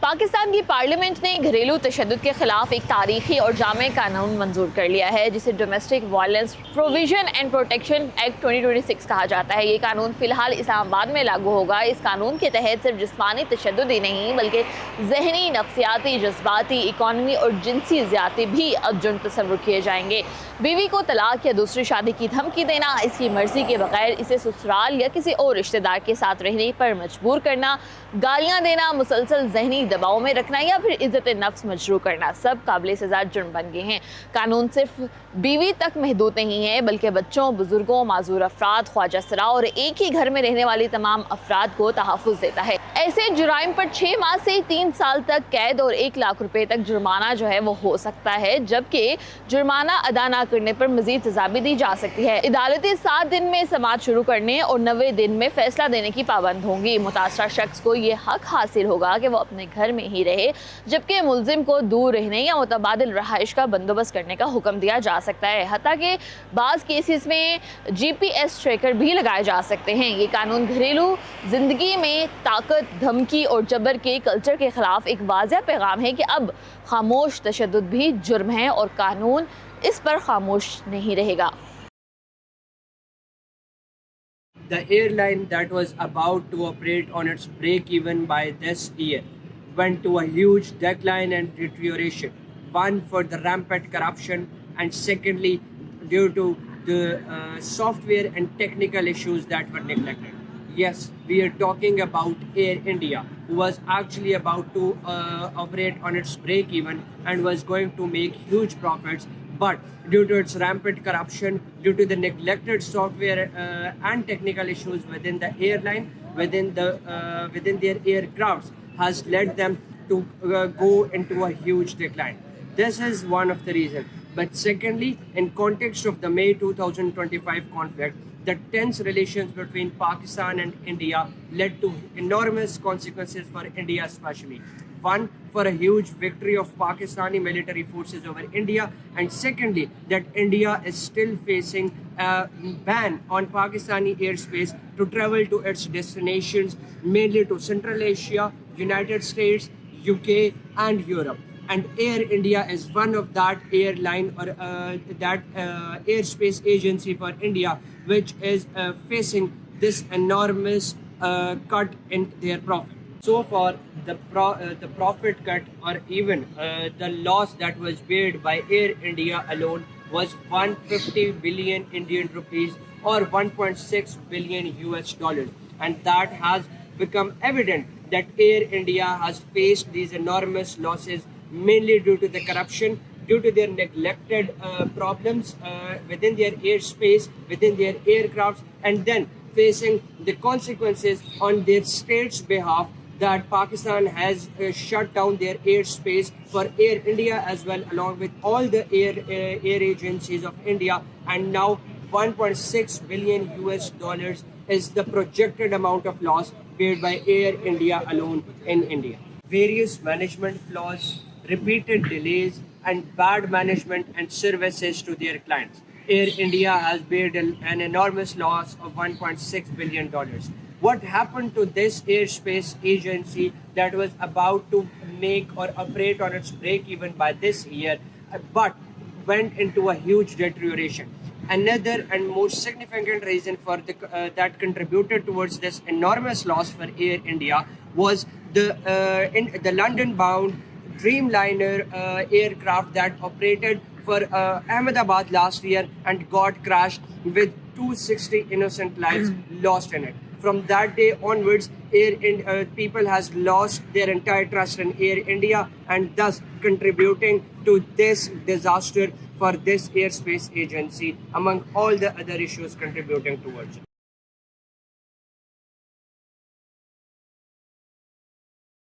पाकिस्तान की पार्लियामेंट ने घरेलू तशद्दुद के खिलाफ एक तारीखी और जामे कानून मंजूर कर लिया है जिसे domestic violence provision and protection act 2026 कहा जाता है। ये कानून फिलहाल इस्लामाबाद में लागू होगा। इस कानून के तहत सिर्फ जिस्मानी तशद्दुद ही नहीं बल्कि जहनी, नफ्सियाती, जज्बाती, इकॉनमी और जिनसी ज़्यादती भी अब जुर्म तस्वुर किए जाएंगे। बीवी को तलाक या दूसरी शादी की धमकी देना, इसकी मर्जी के बगैर इसे ससुराल या किसी और रिश्तेदार के साथ रहने पर मजबूर करना, गालियाँ देना, मुसलसल जहनी दबाव में रखना या फिर इज्जत नफ्स मजरू करना, सब काबिल सज़ा जुर्म बन गए हैं। कानून सिर्फ बीवी तक महदूद नहीं है बल्कि बच्चों, बुजुर्गों, माजूर अफराद, ख्वाजा सरा और एक ही घर में रहने वाली तमाम अफराद को तहफ़्फ़ुज़ देता है। ऐसे जुराइम पर 6 माह से 3 साल तक कैद और 1 लाख रुपए तक जुर्माना जो है वो हो सकता है, जबकि जुर्माना अदा न करने पर मजीद सजा भी दी जा सकती है। अदालतें 7 दिन में समाअत शुरू करने और 90 दिन में फैसला देने की पाबंद होंगी। मुतासरा शख्स को ये हक हासिल होगा कि वो अपने घर में ही रहे, जबकि मुल्जिम को दूर रहने या मुतबादिल रहाइश का बंदोबस्त करने का हुक्म दिया जा सकता है। हत्ता कि बाज़ केसेस में GPS ट्रैकर भी लगाए जा सकते हैं। ये कानून घरेलू जिंदगी में ताकत, धमकी और जबर के कल्चर के खिलाफ एक वाज़ेह पैगाम है कि अब खामोश तशद्दुद भी जुर्म है और कानून इस पर खामोश नहीं रहेगा। The airline that was about to operate on its break-even by this year went to a huge decline and deterioration. One, for the rampant corruption, and secondly, due to the software and technical issues that were neglected. Yes, we are talking about Air India, who was actually about to operate on its break-even and was going to make huge profits. But due to its rampant corruption, due to the neglected software and technical issues within the airline, within their aircrafts, has led them to go into a huge decline. This is one of the reasons. But secondly, in context of the May 2025 conflict, the tense relations between Pakistan and India led to enormous consequences for India especially. One, for a huge victory of Pakistani military forces over India, and secondly, that India is still facing a ban on Pakistani airspace to travel to its destinations, mainly to Central Asia, United States, UK and Europe. And Air India is one of that airline or airspace agency for India, which is facing this enormous cut in their profit. So far, the profit cut or even the loss that was paid by Air India alone was 150 billion Indian rupees or 1.6 billion US dollars. And that has become evident that Air India has faced these enormous losses mainly due to the corruption, due to their neglected problems within their airspace, within their aircrafts, and then facing the consequences on their state's behalf that Pakistan has shut down their airspace for Air India as well, along with all the air agencies of India. And now 1.6 billion US dollars is the projected amount of loss paid by Air India alone in India. Various management flaws, repeated delays, and bad management and services to their clients. Air India has paid an enormous loss of $1.6 billion. What happened to this airspace agency that was about to make or operate on its break-even by this year, but went into a huge deterioration? Another and most significant reason for that contributed towards this enormous loss for Air India was the London-bound Dreamliner aircraft that operated for Ahmedabad last year and got crashed with 260 innocent lives lost in it. From that day onwards, people has lost their entire trust in Air India and thus contributing to this disaster for this airspace agency among all the other issues contributing towards it.